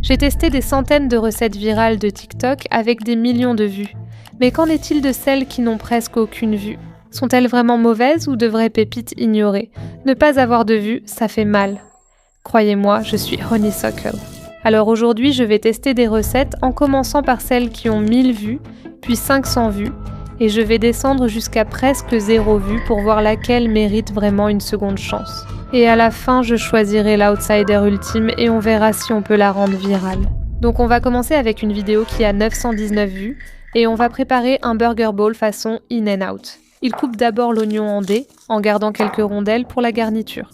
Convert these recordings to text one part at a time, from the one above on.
J'ai testé des centaines de recettes virales de TikTok avec des millions de vues. Mais qu'en est-il de celles qui n'ont presque aucune vue? Sont-elles vraiment mauvaises ou de vraies pépites ignorées? Ne pas avoir de vues, ça fait mal. Croyez-moi, je suis Honeysuckle. Alors aujourd'hui, je vais tester des recettes en commençant par celles qui ont 1000 vues, puis 500 vues, et je vais descendre jusqu'à presque 0 vue pour voir laquelle mérite vraiment une seconde chance. Et à la fin, je choisirai l'outsider ultime et on verra si on peut la rendre virale. Donc on va commencer avec une vidéo qui a 919 vues, et on va préparer un burger bowl façon In-N-Out. Il coupe d'abord l'oignon en dés, en gardant quelques rondelles pour la garniture.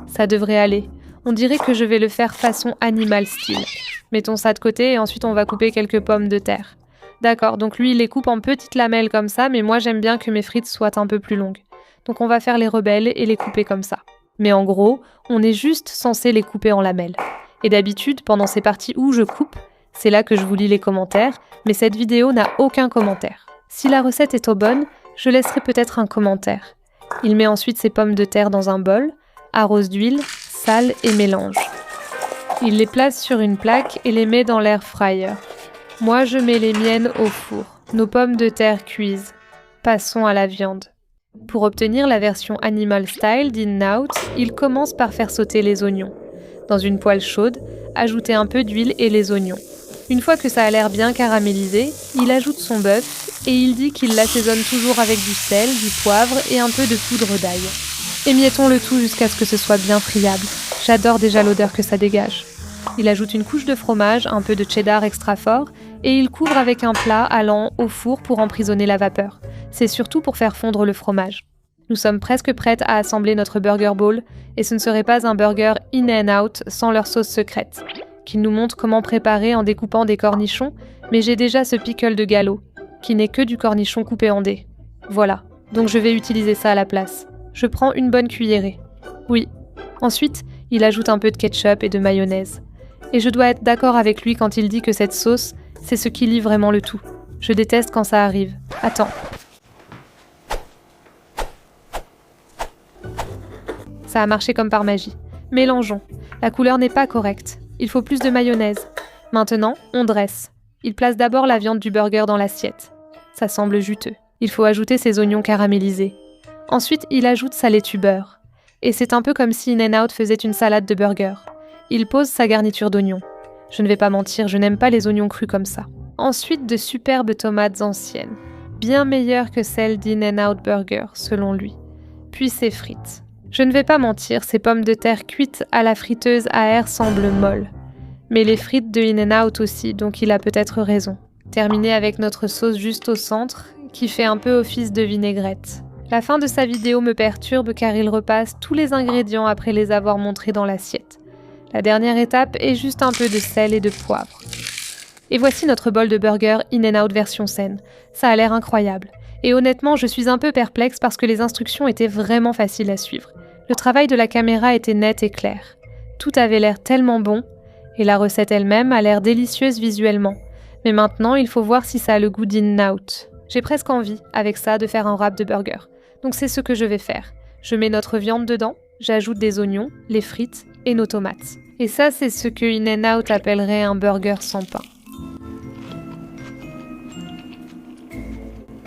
Ça devrait aller. On dirait que je vais le faire façon animal style. Mettons ça de côté et ensuite on va couper quelques pommes de terre. D'accord, donc lui il les coupe en petites lamelles comme ça, mais moi j'aime bien que mes frites soient un peu plus longues. Donc on va faire les rebelles et les couper comme ça. Mais en gros, on est juste censé les couper en lamelles. Et d'habitude, pendant ces parties où je coupe, c'est là que je vous lis les commentaires, mais cette vidéo n'a aucun commentaire. Si la recette est trop bonne, je laisserai peut-être un commentaire. Il met ensuite ses pommes de terre dans un bol, arrose d'huile, sale et mélange. Il les place sur une plaque et les met dans l'air fryer. Moi, je mets les miennes au four. Nos pommes de terre cuisent. Passons à la viande. Pour obtenir la version animal style d'In-N-Out, il commence par faire sauter les oignons. Dans une poêle chaude, ajoutez un peu d'huile et les oignons. Une fois que ça a l'air bien caramélisé, il ajoute son bœuf et il dit qu'il l'assaisonne toujours avec du sel, du poivre et un peu de poudre d'ail. Émiettons le tout jusqu'à ce que ce soit bien friable. J'adore déjà l'odeur que ça dégage. Il ajoute une couche de fromage, un peu de cheddar extra fort et il couvre avec un plat allant au four pour emprisonner la vapeur. C'est surtout pour faire fondre le fromage. Nous sommes presque prêtes à assembler notre burger bowl et ce ne serait pas un burger In-N-Out sans leur sauce secrète, qu'ils nous montrent comment préparer en découpant des cornichons, mais j'ai déjà ce pickle de galop, qui n'est que du cornichon coupé en dés. Voilà, donc je vais utiliser ça à la place. Je prends une bonne cuillerée. Oui. Ensuite, il ajoute un peu de ketchup et de mayonnaise. Et je dois être d'accord avec lui quand il dit que cette sauce, c'est ce qui lie vraiment le tout. Je déteste quand ça arrive. Attends. Ça a marché comme par magie. Mélangeons. La couleur n'est pas correcte. Il faut plus de mayonnaise. Maintenant, on dresse. Il place d'abord la viande du burger dans l'assiette. Ça semble juteux. Il faut ajouter ses oignons caramélisés. Ensuite, il ajoute sa laitue beurre. Et c'est un peu comme si In-N-Out faisait une salade de burger. Il pose sa garniture d'oignons. Je ne vais pas mentir, je n'aime pas les oignons crus comme ça. Ensuite, de superbes tomates anciennes. Bien meilleures que celles d'In-N-Out Burger, selon lui. Puis ses frites. Je ne vais pas mentir, ces pommes de terre cuites à la friteuse à air semblent molles. Mais les frites de In-N-Out aussi, donc il a peut-être raison. Terminé avec notre sauce juste au centre, qui fait un peu office de vinaigrette. La fin de sa vidéo me perturbe car il repasse tous les ingrédients après les avoir montrés dans l'assiette. La dernière étape est juste un peu de sel et de poivre. Et voici notre bol de burger In-N-Out version saine. Ça a l'air incroyable. Et honnêtement, je suis un peu perplexe parce que les instructions étaient vraiment faciles à suivre. Le travail de la caméra était net et clair. Tout avait l'air tellement bon, et la recette elle-même a l'air délicieuse visuellement. Mais maintenant, il faut voir si ça a le goût d'In-N-Out. J'ai presque envie, avec ça, de faire un wrap de burger. Donc c'est ce que je vais faire. Je mets notre viande dedans, j'ajoute des oignons, les frites et nos tomates. Et ça, c'est ce que In-N-Out appellerait un burger sans pain.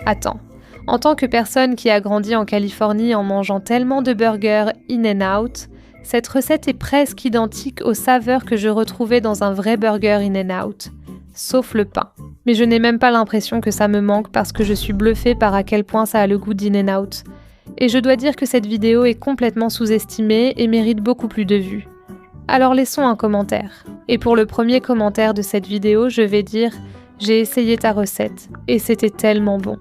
Attends. En tant que personne qui a grandi en Californie en mangeant tellement de burgers In-N-Out, cette recette est presque identique aux saveurs que je retrouvais dans un vrai burger In-N-Out, sauf le pain. Mais je n'ai même pas l'impression que ça me manque parce que je suis bluffée par à quel point ça a le goût d'In-N-Out. Et je dois dire que cette vidéo est complètement sous-estimée et mérite beaucoup plus de vues. Alors laissons un commentaire. Et pour le premier commentaire de cette vidéo, je vais dire « J'ai essayé ta recette et c'était tellement bon.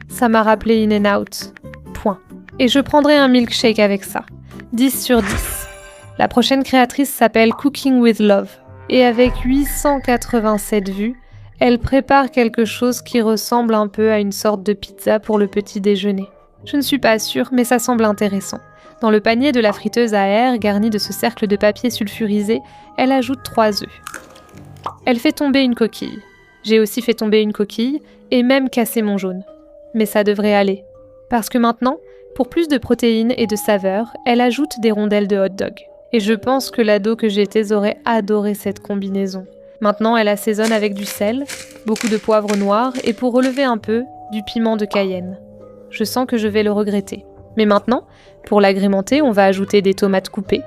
Ça m'a rappelé In-N-Out. Point. Et je prendrai un milkshake avec ça. 10 sur 10. La prochaine créatrice s'appelle Cooking with Love. Et avec 887 vues, elle prépare quelque chose qui ressemble un peu à une sorte de pizza pour le petit déjeuner. Je ne suis pas sûre, mais ça semble intéressant. Dans le panier de la friteuse à air, garni de ce cercle de papier sulfurisé, elle ajoute 3 œufs. Elle fait tomber une coquille. J'ai aussi fait tomber une coquille et même cassé mon jaune. Mais ça devrait aller. Parce que maintenant, pour plus de protéines et de saveur, elle ajoute des rondelles de hot dog. Et je pense que l'ado que j'étais aurait adoré cette combinaison. Maintenant, elle assaisonne avec du sel, beaucoup de poivre noir et pour relever un peu, du piment de Cayenne. Je sens que je vais le regretter. Mais maintenant, pour l'agrémenter, on va ajouter des tomates coupées.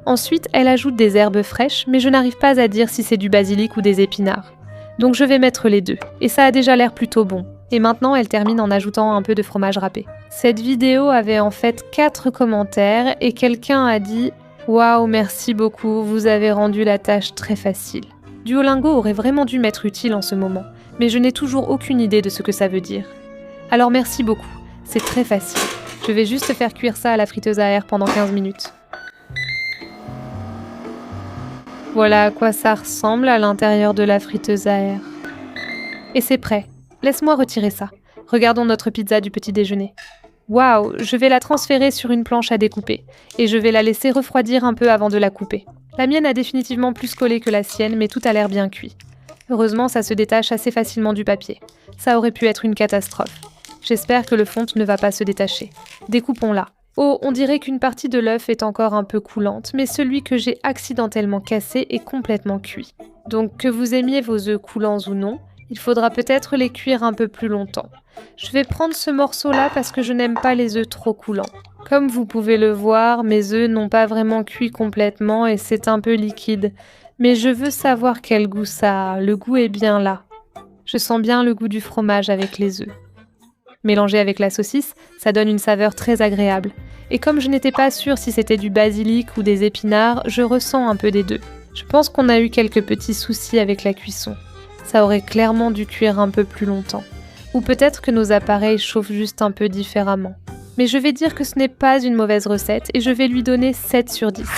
Ensuite, elle ajoute des herbes fraîches, mais je n'arrive pas à dire si c'est du basilic ou des épinards. Donc je vais mettre les deux, et ça a déjà l'air plutôt bon. Et maintenant, elle termine en ajoutant un peu de fromage râpé. Cette vidéo avait en fait 4 commentaires, et quelqu'un a dit « Waouh, merci beaucoup, vous avez rendu la tâche très facile ». Duolingo aurait vraiment dû m'être utile en ce moment, mais je n'ai toujours aucune idée de ce que ça veut dire. Alors merci beaucoup, c'est très facile. Je vais juste faire cuire ça à la friteuse à air pendant 15 minutes. Voilà à quoi ça ressemble à l'intérieur de la friteuse à air. Et c'est prêt. Laisse-moi retirer ça. Regardons notre pizza du petit déjeuner. Waouh, je vais la transférer sur une planche à découper. Et je vais la laisser refroidir un peu avant de la couper. La mienne a définitivement plus collé que la sienne, mais tout a l'air bien cuit. Heureusement, ça se détache assez facilement du papier. Ça aurait pu être une catastrophe. J'espère que le fonte ne va pas se détacher. Découpons-la. Oh, on dirait qu'une partie de l'œuf est encore un peu coulante, mais celui que j'ai accidentellement cassé est complètement cuit. Donc que vous aimiez vos œufs coulants ou non, il faudra peut-être les cuire un peu plus longtemps. Je vais prendre ce morceau-là parce que je n'aime pas les œufs trop coulants. Comme vous pouvez le voir, mes œufs n'ont pas vraiment cuit complètement et c'est un peu liquide. Mais je veux savoir quel goût ça a. Le goût est bien là. Je sens bien le goût du fromage avec les œufs. Mélangé avec la saucisse, ça donne une saveur très agréable. Et comme je n'étais pas sûre si c'était du basilic ou des épinards, je ressens un peu des deux. Je pense qu'on a eu quelques petits soucis avec la cuisson. Ça aurait clairement dû cuire un peu plus longtemps. Ou peut-être que nos appareils chauffent juste un peu différemment. Mais je vais dire que ce n'est pas une mauvaise recette et je vais lui donner 7 sur 10.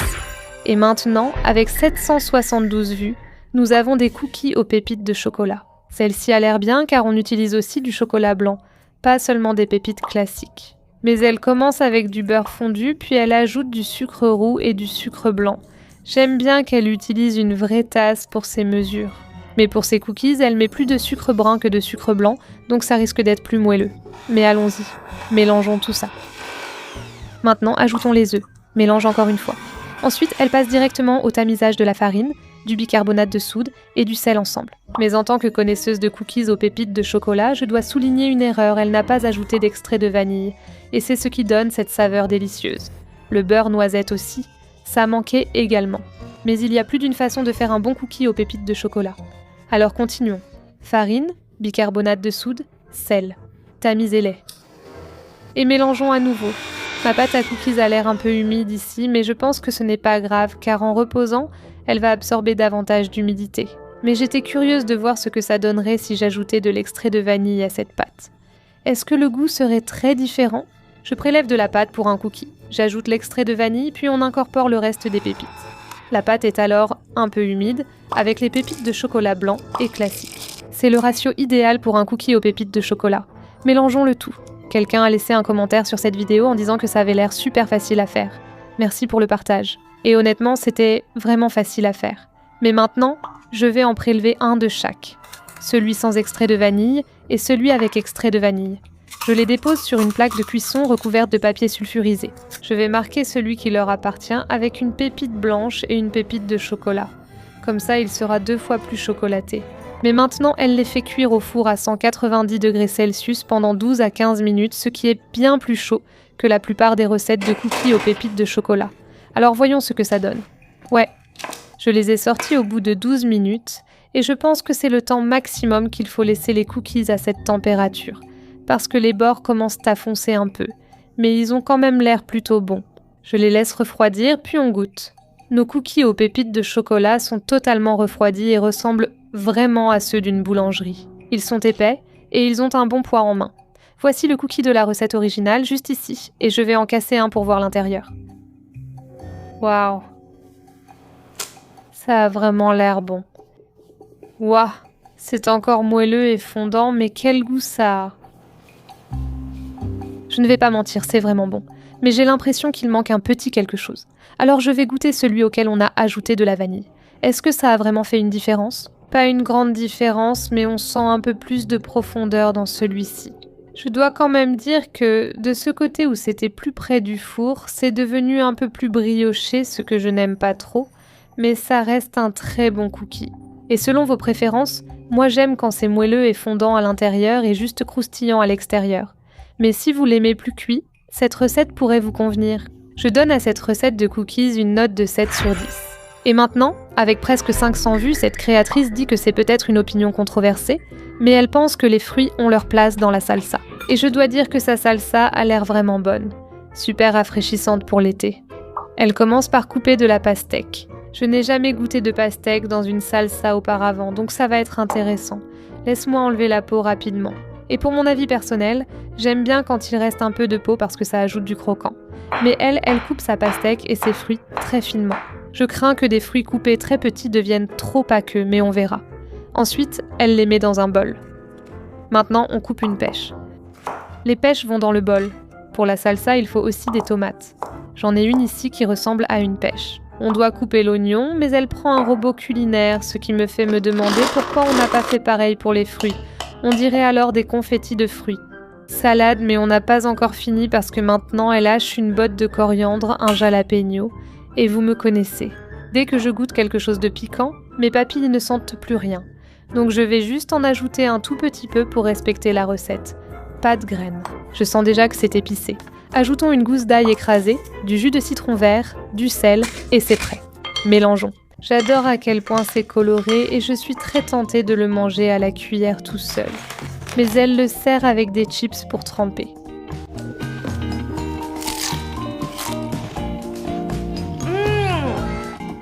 Et maintenant, avec 772 vues, nous avons des cookies aux pépites de chocolat. Celle-ci a l'air bien car on utilise aussi du chocolat blanc, pas seulement des pépites classiques. Mais elle commence avec du beurre fondu, puis elle ajoute du sucre roux et du sucre blanc. J'aime bien qu'elle utilise une vraie tasse pour ses mesures. Mais pour ses cookies, elle met plus de sucre brun que de sucre blanc, donc ça risque d'être plus moelleux. Mais allons-y, mélangeons tout ça. Maintenant, ajoutons les œufs. Mélange encore une fois. Ensuite, elle passe directement au tamisage de la farine, du bicarbonate de soude et du sel ensemble. Mais en tant que connaisseuse de cookies aux pépites de chocolat, je dois souligner une erreur, elle n'a pas ajouté d'extrait de vanille. Et c'est ce qui donne cette saveur délicieuse. Le beurre noisette aussi, ça manquait également. Mais il y a plus d'une façon de faire un bon cookie aux pépites de chocolat. Alors continuons. Farine, bicarbonate de soude, sel. Tamisez-les. Et mélangeons à nouveau. Ma pâte à cookies a l'air un peu humide ici, mais je pense que ce n'est pas grave, car en reposant, elle va absorber davantage d'humidité. Mais j'étais curieuse de voir ce que ça donnerait si j'ajoutais de l'extrait de vanille à cette pâte. Est-ce que le goût serait très différent ? Je prélève de la pâte pour un cookie. J'ajoute l'extrait de vanille, puis on incorpore le reste des pépites. La pâte est alors un peu humide, avec les pépites de chocolat blanc et classique. C'est le ratio idéal pour un cookie aux pépites de chocolat. Mélangeons le tout. Quelqu'un a laissé un commentaire sur cette vidéo en disant que ça avait l'air super facile à faire. Merci pour le partage. Et honnêtement, c'était vraiment facile à faire. Mais maintenant, je vais en prélever un de chaque. Celui sans extrait de vanille et celui avec extrait de vanille. Je les dépose sur une plaque de cuisson recouverte de papier sulfurisé. Je vais marquer celui qui leur appartient avec une pépite blanche et une pépite de chocolat. Comme ça, il sera 2 fois plus chocolaté. Mais maintenant, elle les fait cuire au four à 190 degrés Celsius pendant 12 à 15 minutes, ce qui est bien plus chaud que la plupart des recettes de cookies aux pépites de chocolat. Alors voyons ce que ça donne. Ouais, je les ai sortis au bout de 12 minutes et je pense que c'est le temps maximum qu'il faut laisser les cookies à cette température, parce que les bords commencent à foncer un peu, mais ils ont quand même l'air plutôt bons. Je les laisse refroidir, puis on goûte. Nos cookies aux pépites de chocolat sont totalement refroidis et ressemblent vraiment à ceux d'une boulangerie. Ils sont épais et ils ont un bon poids en main. Voici le cookie de la recette originale, juste ici, et je vais en casser un pour voir l'intérieur. Waouh! Ça a vraiment l'air bon. Waouh! C'est encore moelleux et fondant, mais quel goût ça a! Je ne vais pas mentir, c'est vraiment bon. Mais j'ai l'impression qu'il manque un petit quelque chose. Alors je vais goûter celui auquel on a ajouté de la vanille. Est-ce que ça a vraiment fait une différence ? Pas une grande différence, mais on sent un peu plus de profondeur dans celui-ci. Je dois quand même dire que, de ce côté où c'était plus près du four, c'est devenu un peu plus brioché, ce que je n'aime pas trop, mais ça reste un très bon cookie. Et selon vos préférences, moi j'aime quand c'est moelleux et fondant à l'intérieur et juste croustillant à l'extérieur. Mais si vous l'aimez plus cuit, cette recette pourrait vous convenir. Je donne à cette recette de cookies une note de 7 sur 10. Et maintenant, avec presque 500 vues, cette créatrice dit que c'est peut-être une opinion controversée, mais elle pense que les fruits ont leur place dans la salsa. Et je dois dire que sa salsa a l'air vraiment bonne. Super rafraîchissante pour l'été. Elle commence par couper de la pastèque. Je n'ai jamais goûté de pastèque dans une salsa auparavant, donc ça va être intéressant. Laisse-moi enlever la peau rapidement. Et pour mon avis personnel, j'aime bien quand il reste un peu de peau parce que ça ajoute du croquant. Mais elle coupe sa pastèque et ses fruits très finement. Je crains que des fruits coupés très petits deviennent trop aqueux, mais on verra. Ensuite, elle les met dans un bol. Maintenant, on coupe une pêche. Les pêches vont dans le bol. Pour la salsa, il faut aussi des tomates. J'en ai une ici qui ressemble à une pêche. On doit couper l'oignon, mais elle prend un robot culinaire, ce qui me fait me demander pourquoi on n'a pas fait pareil pour les fruits. On dirait alors des confettis de fruits. Salade, mais on n'a pas encore fini parce que maintenant elle hache une botte de coriandre, un jalapeno, et vous me connaissez. Dès que je goûte quelque chose de piquant, mes papilles ne sentent plus rien. Donc je vais juste en ajouter un tout petit peu pour respecter la recette. Pas de graines. Je sens déjà que c'est épicé. Ajoutons une gousse d'ail écrasée, du jus de citron vert, du sel, et c'est prêt. Mélangeons. J'adore à quel point c'est coloré et je suis très tentée de le manger à la cuillère tout seul. Mais elle le sert avec des chips pour tremper.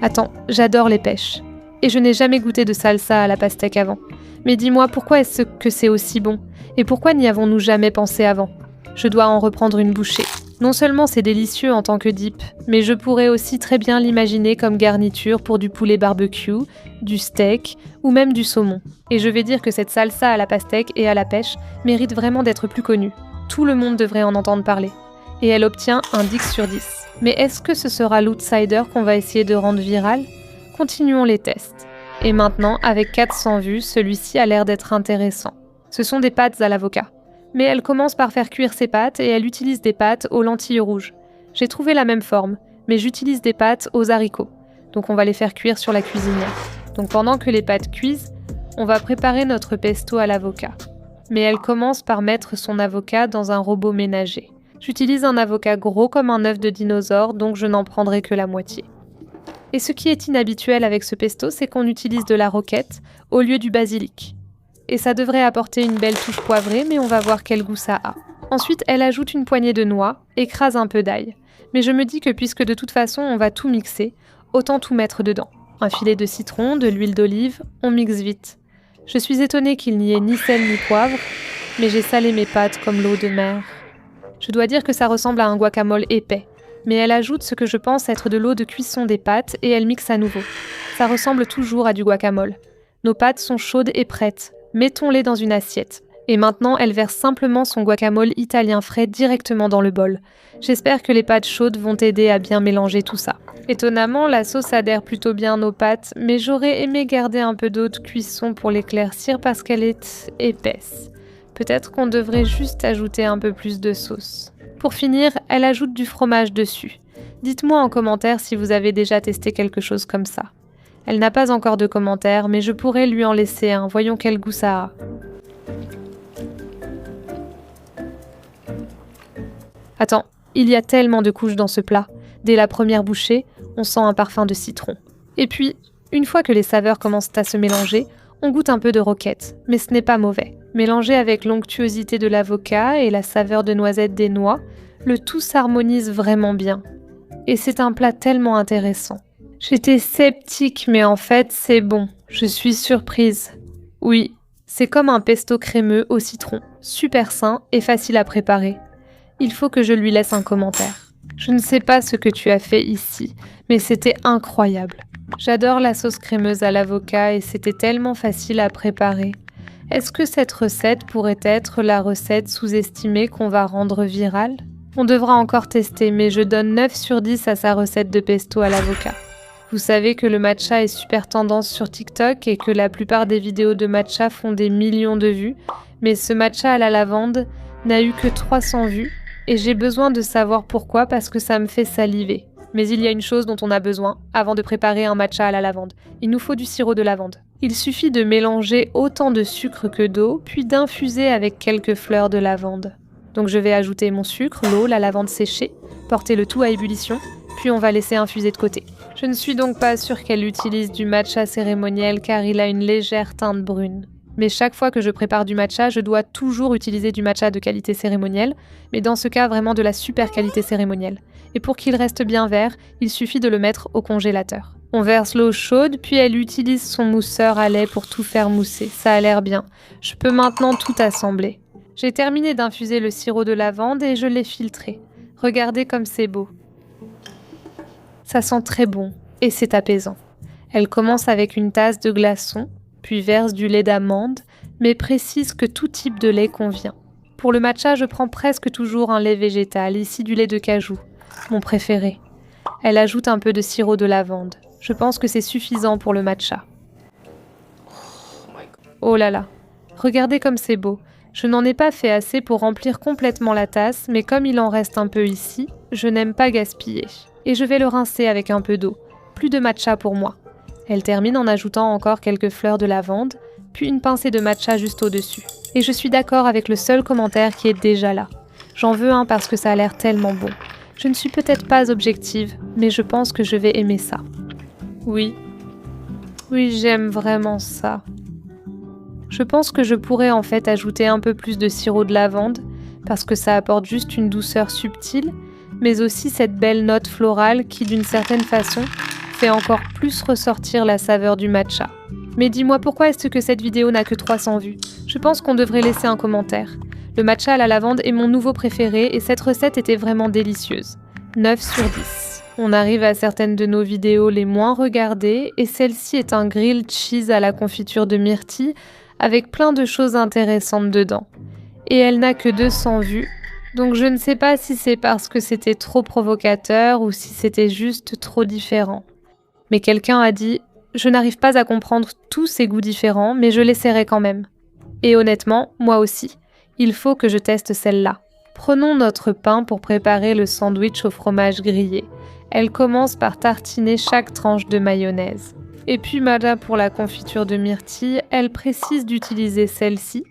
Attends, j'adore les pêches. Et je n'ai jamais goûté de salsa à la pastèque avant. Mais dis-moi, pourquoi est-ce que c'est aussi bon? Et pourquoi n'y avons-nous jamais pensé avant? Je dois en reprendre une bouchée. Non seulement c'est délicieux en tant que dip, mais je pourrais aussi très bien l'imaginer comme garniture pour du poulet barbecue, du steak ou même du saumon. Et je vais dire que cette salsa à la pastèque et à la pêche mérite vraiment d'être plus connue. Tout le monde devrait en entendre parler. Et elle obtient un 10 sur 10. Mais est-ce que ce sera l'outsider qu'on va essayer de rendre viral? Continuons les tests. Et maintenant, avec 400 vues, celui-ci a l'air d'être intéressant. Ce sont des pâtes à l'avocat. Mais elle commence par faire cuire ses pâtes et elle utilise des pâtes aux lentilles rouges. J'ai trouvé la même forme, mais j'utilise des pâtes aux haricots. Donc on va les faire cuire sur la cuisinière. Donc pendant que les pâtes cuisent, on va préparer notre pesto à l'avocat. Mais elle commence par mettre son avocat dans un robot ménager. J'utilise un avocat gros comme un œuf de dinosaure, donc je n'en prendrai que la moitié. Et ce qui est inhabituel avec ce pesto, c'est qu'on utilise de la roquette au lieu du basilic. Et ça devrait apporter une belle touche poivrée, mais on va voir quel goût ça a. Ensuite, elle ajoute une poignée de noix, écrase un peu d'ail. Mais je me dis que puisque de toute façon on va tout mixer, autant tout mettre dedans. Un filet de citron, de l'huile d'olive, on mixe vite. Je suis étonnée qu'il n'y ait ni sel ni poivre, mais j'ai salé mes pâtes comme l'eau de mer. Je dois dire que ça ressemble à un guacamole épais, mais elle ajoute ce que je pense être de l'eau de cuisson des pâtes et elle mixe à nouveau. Ça ressemble toujours à du guacamole. Nos pâtes sont chaudes et prêtes. Mettons-les dans une assiette. Et maintenant, elle verse simplement son guacamole italien frais directement dans le bol. J'espère que les pâtes chaudes vont aider à bien mélanger tout ça. Étonnamment, la sauce adhère plutôt bien aux pâtes, mais j'aurais aimé garder un peu d'eau de cuisson pour l'éclaircir parce qu'elle est épaisse. Peut-être qu'on devrait juste ajouter un peu plus de sauce. Pour finir, elle ajoute du fromage dessus. Dites-moi en commentaire si vous avez déjà testé quelque chose comme ça. Elle n'a pas encore de commentaires, mais je pourrais lui en laisser un. Voyons quel goût ça a. Attends, il y a tellement de couches dans ce plat. Dès la première bouchée, on sent un parfum de citron. Et puis, une fois que les saveurs commencent à se mélanger, on goûte un peu de roquette, mais ce n'est pas mauvais. Mélangé avec l'onctuosité de l'avocat et la saveur de noisette des noix, le tout s'harmonise vraiment bien. Et c'est un plat tellement intéressant. J'étais sceptique, mais en fait, c'est bon. Je suis surprise. Oui, c'est comme un pesto crémeux au citron, super sain et facile à préparer. Il faut que je lui laisse un commentaire. Je ne sais pas ce que tu as fait ici, mais c'était incroyable. J'adore la sauce crémeuse à l'avocat et c'était tellement facile à préparer. Est-ce que cette recette pourrait être la recette sous-estimée qu'on va rendre virale? On devra encore tester, mais je donne 9 sur 10 à sa recette de pesto à l'avocat. Vous savez que le matcha est super tendance sur TikTok et que la plupart des vidéos de matcha font des millions de vues, mais ce matcha à la lavande n'a eu que 300 vues et j'ai besoin de savoir pourquoi parce que ça me fait saliver. Mais il y a une chose dont on a besoin avant de préparer un matcha à la lavande. Il nous faut du sirop de lavande. Il suffit de mélanger autant de sucre que d'eau, puis d'infuser avec quelques fleurs de lavande. Donc je vais ajouter mon sucre, l'eau, la lavande séchée, porter le tout à ébullition, puis on va laisser infuser de côté. Je ne suis donc pas sûre qu'elle utilise du matcha cérémoniel car il a une légère teinte brune. Mais chaque fois que je prépare du matcha, je dois toujours utiliser du matcha de qualité cérémonielle, mais dans ce cas vraiment de la super qualité cérémonielle. Et pour qu'il reste bien vert, il suffit de le mettre au congélateur. On verse l'eau chaude, puis elle utilise son mousseur à lait pour tout faire mousser. Ça a l'air bien. Je peux maintenant tout assembler. J'ai terminé d'infuser le sirop de lavande et je l'ai filtré. Regardez comme c'est beau. Ça sent très bon et c'est apaisant. Elle commence avec une tasse de glaçons, puis verse du lait d'amande, mais précise que tout type de lait convient. Pour le matcha, je prends presque toujours un lait végétal, ici du lait de cajou, mon préféré. Elle ajoute un peu de sirop de lavande. Je pense que c'est suffisant pour le matcha. Oh là là, regardez comme c'est beau. Je n'en ai pas fait assez pour remplir complètement la tasse, mais comme il en reste un peu ici, je n'aime pas gaspiller. Et je vais le rincer avec un peu d'eau. Plus de matcha pour moi. Elle termine en ajoutant encore quelques fleurs de lavande, puis une pincée de matcha juste au-dessus. Et je suis d'accord avec le seul commentaire qui est déjà là. J'en veux un parce que ça a l'air tellement bon. Je ne suis peut-être pas objective, mais je pense que je vais aimer ça. Oui, j'aime vraiment ça. Je pense que je pourrais en fait ajouter un peu plus de sirop de lavande, parce que ça apporte juste une douceur subtile, mais aussi cette belle note florale qui, d'une certaine façon, fait encore plus ressortir la saveur du matcha. Mais dis-moi, pourquoi est-ce que cette vidéo n'a que 300 vues ? Je pense qu'on devrait laisser un commentaire. Le matcha à la lavande est mon nouveau préféré et cette recette était vraiment délicieuse. 9 sur 10. On arrive à certaines de nos vidéos les moins regardées et celle-ci est un grilled cheese à la confiture de myrtille avec plein de choses intéressantes dedans. Et elle n'a que 200 vues, donc je ne sais pas si c'est parce que c'était trop provocateur ou si c'était juste trop différent. Mais quelqu'un a dit « Je n'arrive pas à comprendre tous ces goûts différents, mais je l'essaierai quand même. » Et honnêtement, moi aussi, il faut que je teste celle-là. Prenons notre pain pour préparer le sandwich au fromage grillé. Elle commence par tartiner chaque tranche de mayonnaise. Et puis Mada pour la confiture de myrtille, elle précise d'utiliser celle-ci,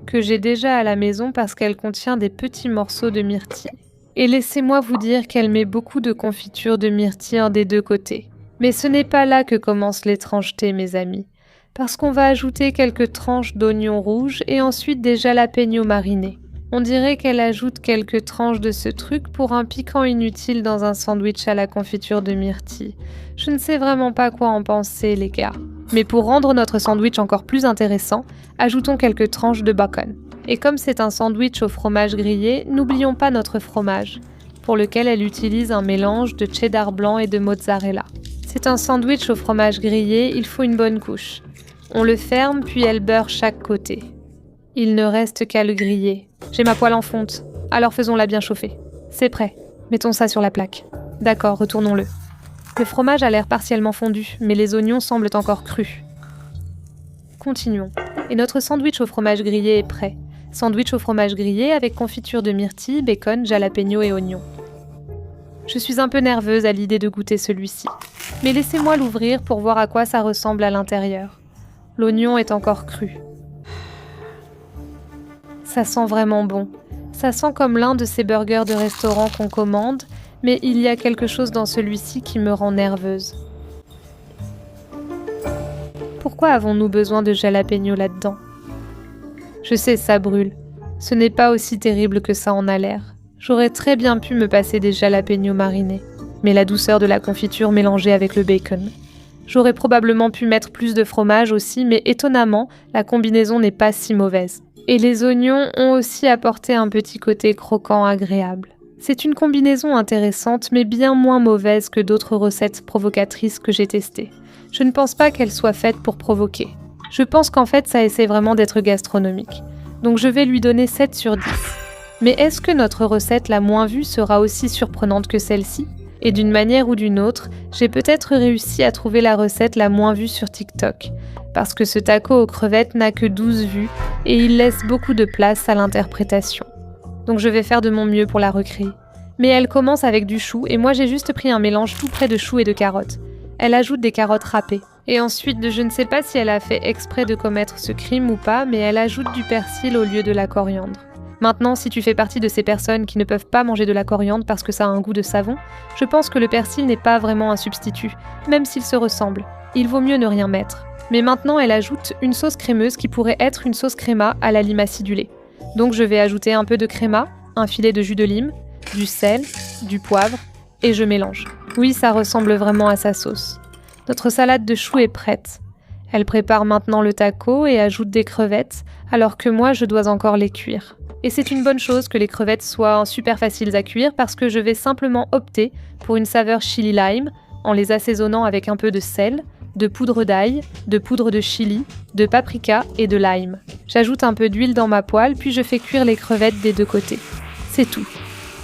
que j'ai déjà à la maison parce qu'elle contient des petits morceaux de myrtille. Et laissez-moi vous dire qu'elle met beaucoup de confiture de myrtille des deux côtés. Mais ce n'est pas là que commence l'étrangeté, mes amis, parce qu'on va ajouter quelques tranches d'oignons rouges et ensuite des jalapeños marinés. On dirait qu'elle ajoute quelques tranches de ce truc pour un piquant inutile dans un sandwich à la confiture de myrtille. Je ne sais vraiment pas quoi en penser, les gars. Mais pour rendre notre sandwich encore plus intéressant, ajoutons quelques tranches de bacon. Et comme c'est un sandwich au fromage grillé, n'oublions pas notre fromage, pour lequel elle utilise un mélange de cheddar blanc et de mozzarella. C'est un sandwich au fromage grillé, il faut une bonne couche. On le ferme, puis elle beurre chaque côté. Il ne reste qu'à le griller. J'ai ma poêle en fonte, alors faisons-la bien chauffer. C'est prêt. Mettons ça sur la plaque. D'accord, retournons-le. Le fromage a l'air partiellement fondu, mais les oignons semblent encore crus. Continuons. Et notre sandwich au fromage grillé est prêt. Sandwich au fromage grillé avec confiture de myrtille, bacon, jalapeno et oignons. Je suis un peu nerveuse à l'idée de goûter celui-ci. Mais laissez-moi l'ouvrir pour voir à quoi ça ressemble à l'intérieur. L'oignon est encore cru. Ça sent vraiment bon. Ça sent comme l'un de ces burgers de restaurant qu'on commande, mais il y a quelque chose dans celui-ci qui me rend nerveuse. Pourquoi avons-nous besoin de jalapeno là-dedans ? Je sais, ça brûle. Ce n'est pas aussi terrible que ça en a l'air. J'aurais très bien pu me passer des jalapenos marinés, mais la douceur de la confiture mélangée avec le bacon. J'aurais probablement pu mettre plus de fromage aussi, mais étonnamment, la combinaison n'est pas si mauvaise. Et les oignons ont aussi apporté un petit côté croquant agréable. C'est une combinaison intéressante, mais bien moins mauvaise que d'autres recettes provocatrices que j'ai testées. Je ne pense pas qu'elle soit faite pour provoquer. Je pense qu'en fait, ça essaie vraiment d'être gastronomique. Donc je vais lui donner 7 sur 10. Mais est-ce que notre recette la moins vue sera aussi surprenante que celle-ci ? Et d'une manière ou d'une autre, j'ai peut-être réussi à trouver la recette la moins vue sur TikTok, parce que ce taco aux crevettes n'a que 12 vues et il laisse beaucoup de place à l'interprétation. Donc je vais faire de mon mieux pour la recréer. Mais elle commence avec du chou et moi j'ai juste pris un mélange tout près de chou et de carottes. Elle ajoute des carottes râpées. Et ensuite, je ne sais pas si elle a fait exprès de commettre ce crime ou pas, mais elle ajoute du persil au lieu de la coriandre. Maintenant, si tu fais partie de ces personnes qui ne peuvent pas manger de la coriandre parce que ça a un goût de savon, je pense que le persil n'est pas vraiment un substitut, même s'il se ressemble. Il vaut mieux ne rien mettre. Mais maintenant, elle ajoute une sauce crémeuse qui pourrait être une sauce créma à la lime acidulée. Donc je vais ajouter un peu de créma, un filet de jus de lime, du sel, du poivre, et je mélange. Oui, ça ressemble vraiment à sa sauce. Notre salade de choux est prête. Elle prépare maintenant le taco et ajoute des crevettes, alors que moi je dois encore les cuire. Et c'est une bonne chose que les crevettes soient super faciles à cuire parce que je vais simplement opter pour une saveur chili lime en les assaisonnant avec un peu de sel, de poudre d'ail, de poudre de chili, de paprika et de lime. J'ajoute un peu d'huile dans ma poêle puis je fais cuire les crevettes des deux côtés. C'est tout.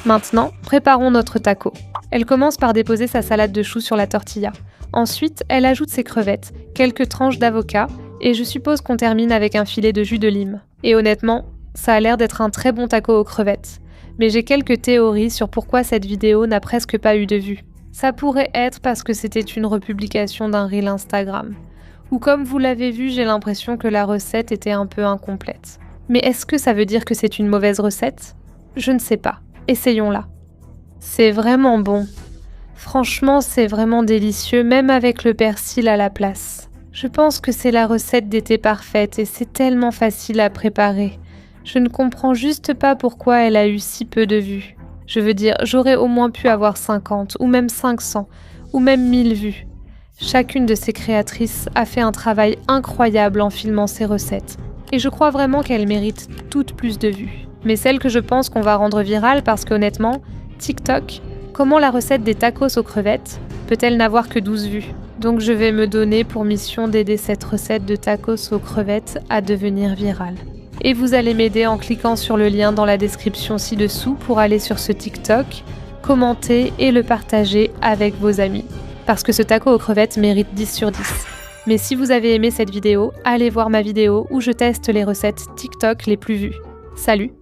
Maintenant, préparons notre taco. Elle commence par déposer sa salade de choux sur la tortilla. Ensuite, elle ajoute ses crevettes, quelques tranches d'avocat et je suppose qu'on termine avec un filet de jus de lime. Et honnêtement, ça a l'air d'être un très bon taco aux crevettes. Mais j'ai quelques théories sur pourquoi cette vidéo n'a presque pas eu de vues. Ça pourrait être parce que c'était une republication d'un reel Instagram. Ou comme vous l'avez vu, j'ai l'impression que la recette était un peu incomplète. Mais est-ce que ça veut dire que c'est une mauvaise recette ? Je ne sais pas. Essayons-la. C'est vraiment bon. Franchement, c'est vraiment délicieux, même avec le persil à la place. Je pense que c'est la recette d'été parfaite et c'est tellement facile à préparer. Je ne comprends juste pas pourquoi elle a eu si peu de vues. Je veux dire, j'aurais au moins pu avoir 50, ou même 500, ou même 1000 vues. Chacune de ces créatrices a fait un travail incroyable en filmant ces recettes. Et je crois vraiment qu'elles méritent toutes plus de vues. Mais celle que je pense qu'on va rendre virale parce qu'honnêtement, TikTok, comment la recette des tacos aux crevettes peut-elle n'avoir que 12 vues ? Donc je vais me donner pour mission d'aider cette recette de tacos aux crevettes à devenir virale. Et vous allez m'aider en cliquant sur le lien dans la description ci-dessous pour aller sur ce TikTok, commenter et le partager avec vos amis. Parce que ce taco aux crevettes mérite 10 sur 10. Mais si vous avez aimé cette vidéo, allez voir ma vidéo où je teste les recettes TikTok les plus vues. Salut!